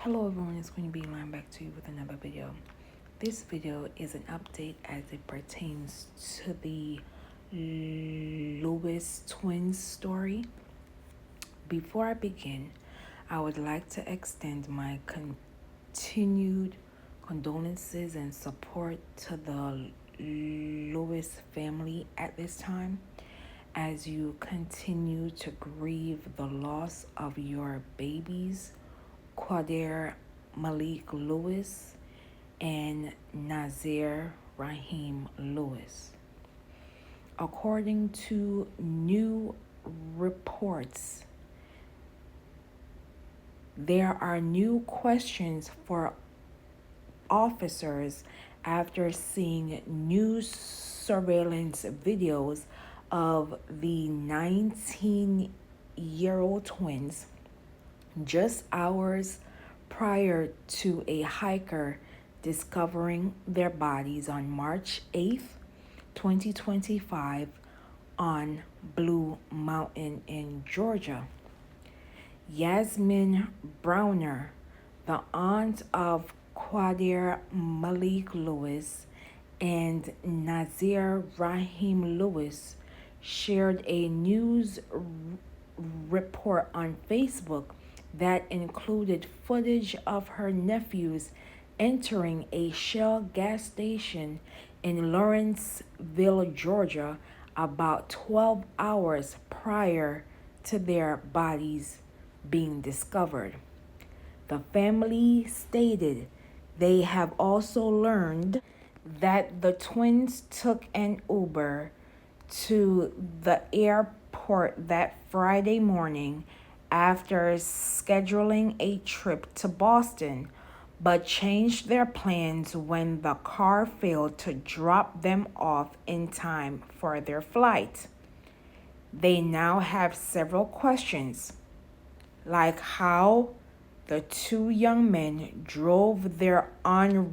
Hello everyone, it's going to be Line back to you with another video. This video is an update as it pertains to the Lewis twins story. Before I begin, I would like to extend my continued condolences and support to the Lewis family at this time as you continue to grieve the loss of your babies, Qaadir, Malik Lewis, and Naazir Rahim Lewis. According to new reports, there are new questions for officers after seeing new surveillance videos of the 19-year-old twins just hours prior to a hiker discovering their bodies on March 8th, 2025 on Blue Mountain in Georgia. Yasmin Browner, the aunt of Qaadir Malik Lewis and Naazir Rahim Lewis, shared a news report on Facebook that included footage of her nephews entering a Shell gas station in Lawrenceville, Georgia, about 12 hours prior to their bodies being discovered. The family stated they have also learned that the twins took an Uber to the airport that Friday morning after scheduling a trip to Boston, but changed their plans when the car failed to drop them off in time for their flight. They now have several questions, like how the two young men drove their unreliable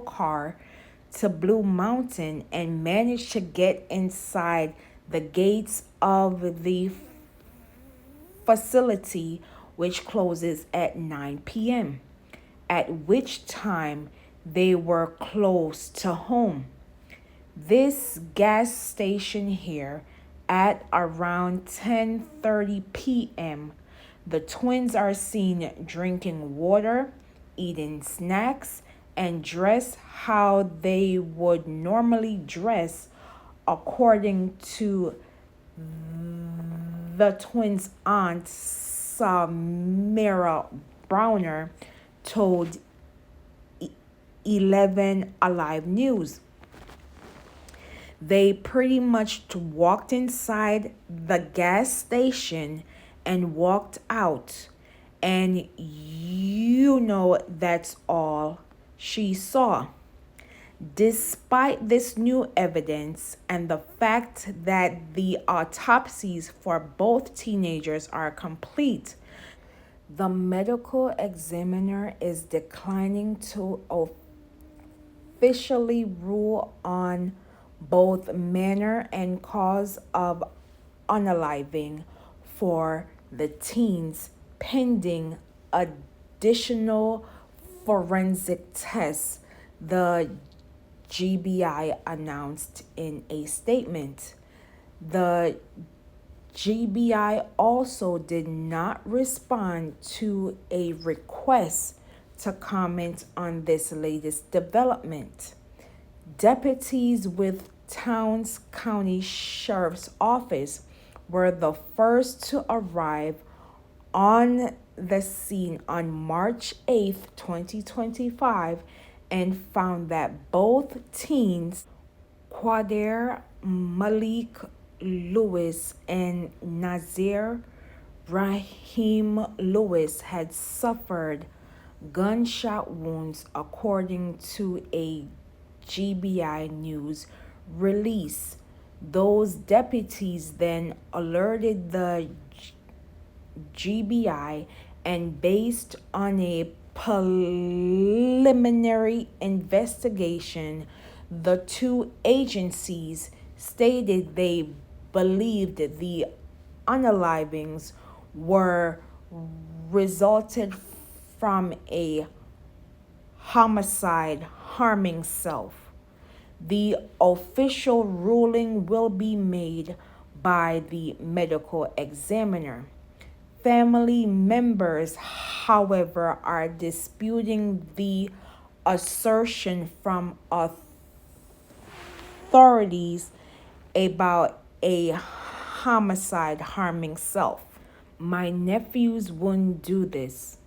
car to Blue Mountain and managed to get inside the gates of the facility, which closes at 9 p.m., at which time they were close to home. This gas station here, at around 10:30 p.m., the twins are seen drinking water, eating snacks, and dress how they would normally dress, according to the twins' aunt, Samira Browner, told 11 Alive News. They pretty much walked inside the gas station and walked out, and that's all she saw. Despite this new evidence and the fact that the autopsies for both teenagers are complete, the medical examiner is declining to officially rule on both manner and cause of unaliving for the teens, pending additional forensic tests, the GBI announced in a statement. The GBI also did not respond to a request to comment on this latest development. Deputies with Towns County Sheriff's Office were the first to arrive on the scene on March 8th, 2025, and found that both teens, Qaadir Malik Lewis and Naazir Rahim Lewis, had suffered gunshot wounds, according to a GBI news release. Those deputies then alerted the GBI, and based on a preliminary investigation, the two agencies stated they believed the unalivings were resulted from a homicide harming self. The official ruling will be made by the medical examiner. Family members, however, are disputing the assertion from authorities about a homicide harming self. My nephews wouldn't do this.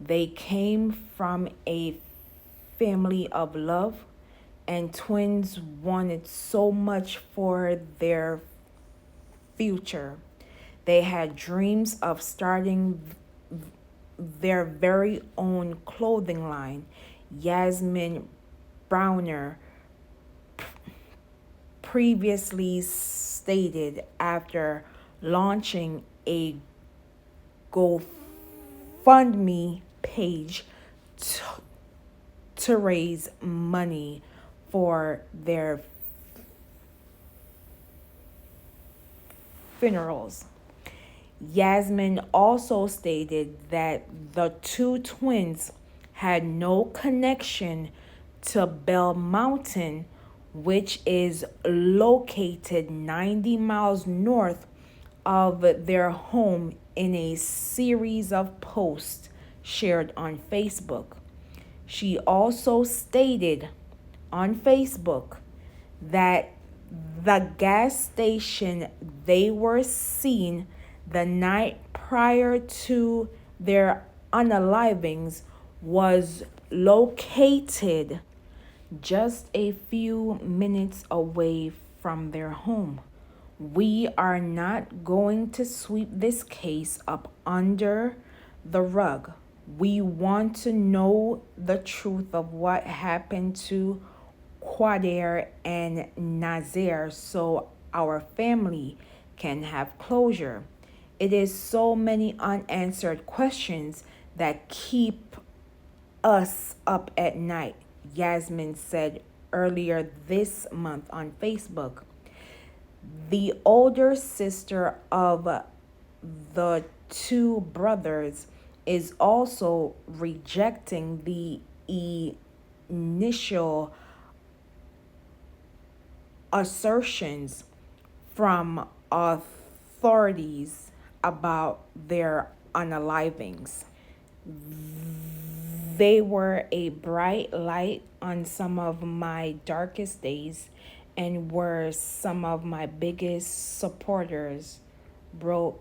They came from a family of love, and twins wanted so much for their future. They had dreams of starting their very own clothing line. Yasmin Browner previously stated after launching a GoFundMe page to raise money for their funerals. Yasmin also stated that the two twins had no connection to Bell Mountain, which is located 90 miles north of their home, in a series of posts shared on Facebook. She also stated on Facebook that the gas station they were seen the night prior to their unalivings was located just a few minutes away from their home. We are not going to sweep this case up under the rug. We want to know the truth of what happened to Qaadir and Naazir so our family can have closure. It is so many unanswered questions that keep us up at night, Yasmin said earlier this month on Facebook. The older sister of the two brothers is also rejecting the initial assertions from authorities about their unalivings. They were a bright light on some of my darkest days and were some of my biggest supporters, wrote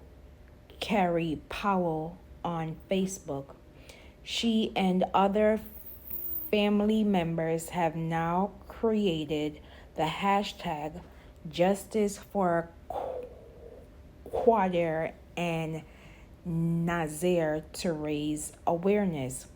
Carrie Powell on Facebook. She and other family members have now created the hashtag Justice for Qaadir and Naazir to raise awareness.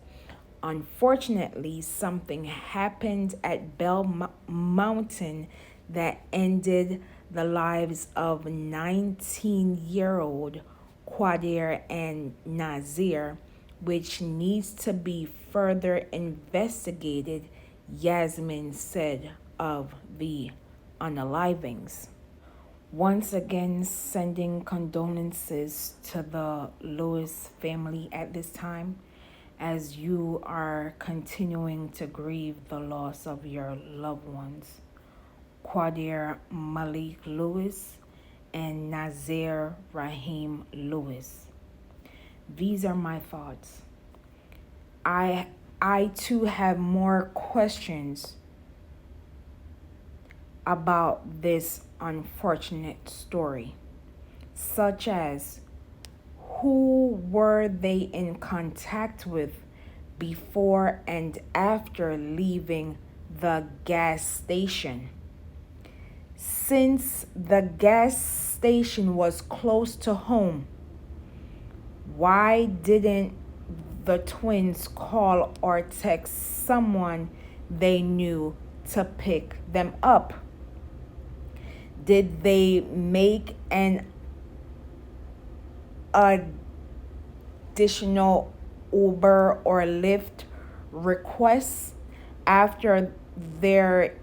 Unfortunately, something happened at Bell Mountain that ended the lives of 19-year-old Qaadir and Naazir, which needs to be further investigated, Yasmin said of the unalivings. Once again, sending condolences to the Lewis family at this time, as you are continuing to grieve the loss of your loved ones, Qaadir Malik Lewis and Naazir Rahim Lewis. These are my thoughts. I too have more questions about this unfortunate story, such as who were they in contact with before and after leaving the gas station? Since the gas station was close to home, why didn't the twins call or text someone they knew to pick them up? Did they make an additional Uber or Lyft request after their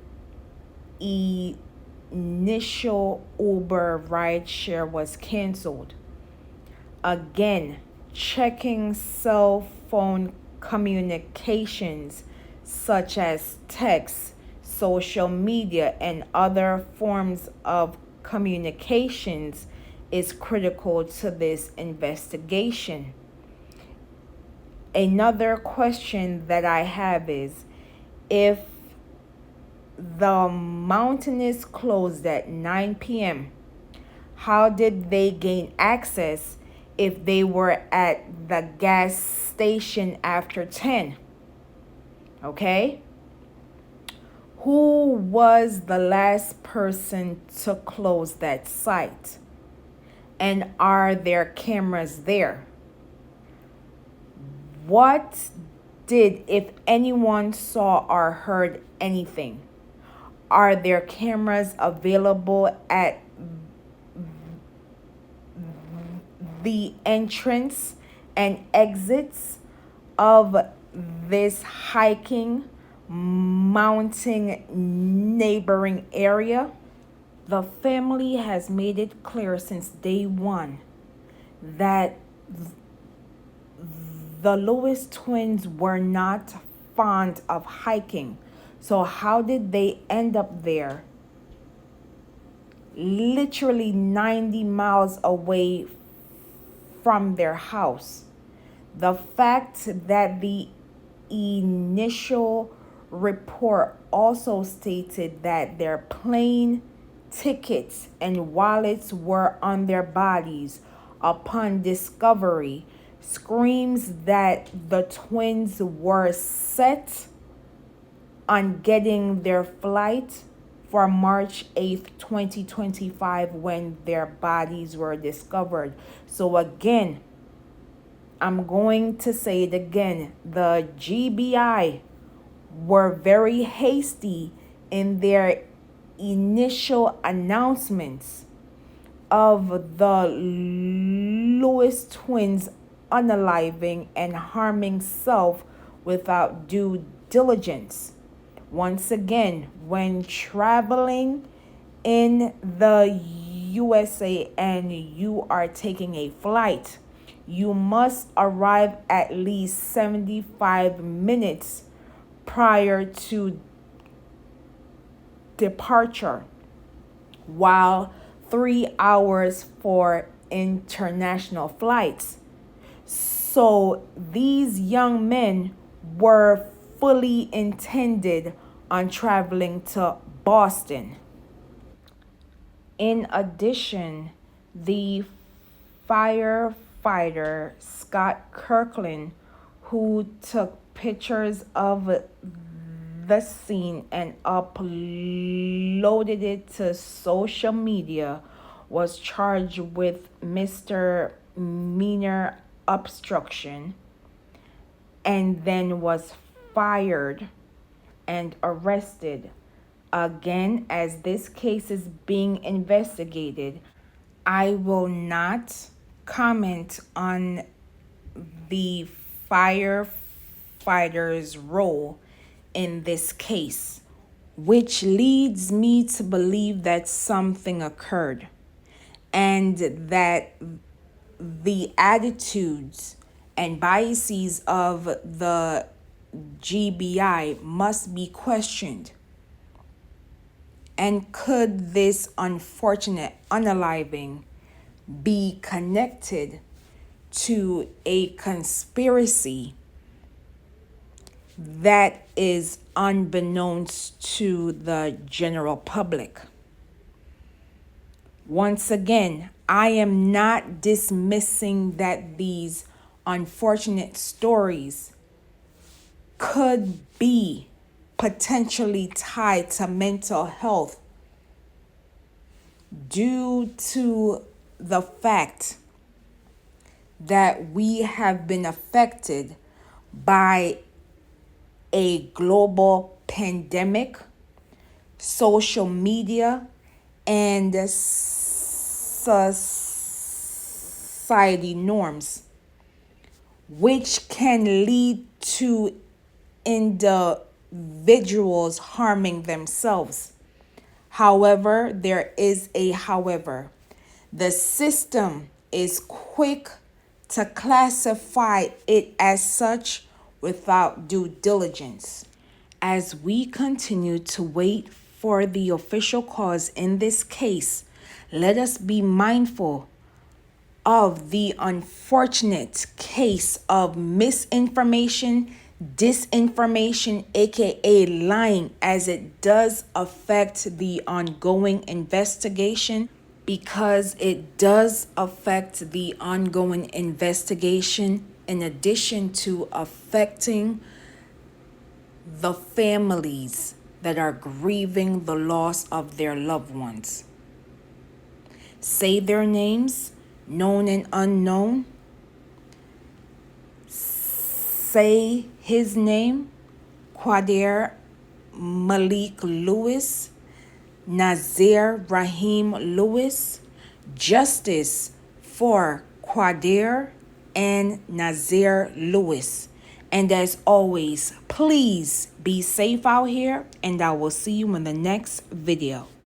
initial Uber rideshare was canceled? Again, checking cell phone communications such as text, social media, and other forms of communications is critical to this investigation. Another question that I have is, if the mountain is closed at 9 p.m., how did they gain access if they were at the gas station after 10? Okay? Who was the last person to close that site? And are there cameras there? What did, if anyone saw or heard anything? Are there cameras available at the entrance and exits of this hiking mountain neighboring area? The family has made it clear since day one that the Lewis twins were not fond of hiking. So how did they end up there? Literally 90 miles away from their house. The fact that the initial report also stated that their plane tickets and wallets were on their bodies upon discovery screams that the twins were set on getting their flight for March 8th, 2025, when their bodies were discovered. So again, I'm going to say it again. The GBI were very hasty in their initial announcements of the Lewis twins unaliving and harming self without due diligence. Once again, when traveling in the USA and you are taking a flight, you must arrive at least 75 minutes prior to departure, while 3 hours for international flights. So these young men were fully intended on traveling to Boston. In addition, the firefighter Scott Kirkland, who took pictures of the scene and uploaded it to social media, was charged with misdemeanor obstruction and then was fired and arrested. Again, as this case is being investigated, I will not comment on the firefighter's role in this case, which leads me to believe that something occurred and that the attitudes and biases of the GBI must be questioned. And could this unfortunate unaliving be connected to a conspiracy that is unbeknownst to the general public? Once again, I am not dismissing that these unfortunate stories could be potentially tied to mental health due to the fact that we have been affected by a global pandemic, social media, and society norms, which can lead to individuals harming themselves. However, there is a however. The system is quick to classify it as such without due diligence. As we continue to wait for the official cause in this case, let us be mindful of the unfortunate case of misinformation, disinformation, aka lying, as it does affect the ongoing investigation, because it does affect the ongoing investigation in addition to affecting the families that are grieving the loss of their loved ones. Say their names, known and unknown. Say his name, Qaadir Malik Lewis, Naazir Rahim Lewis. Justice for Qaadir and Naazir Lewis. And as always, please be safe out here, and I will see you in the next video.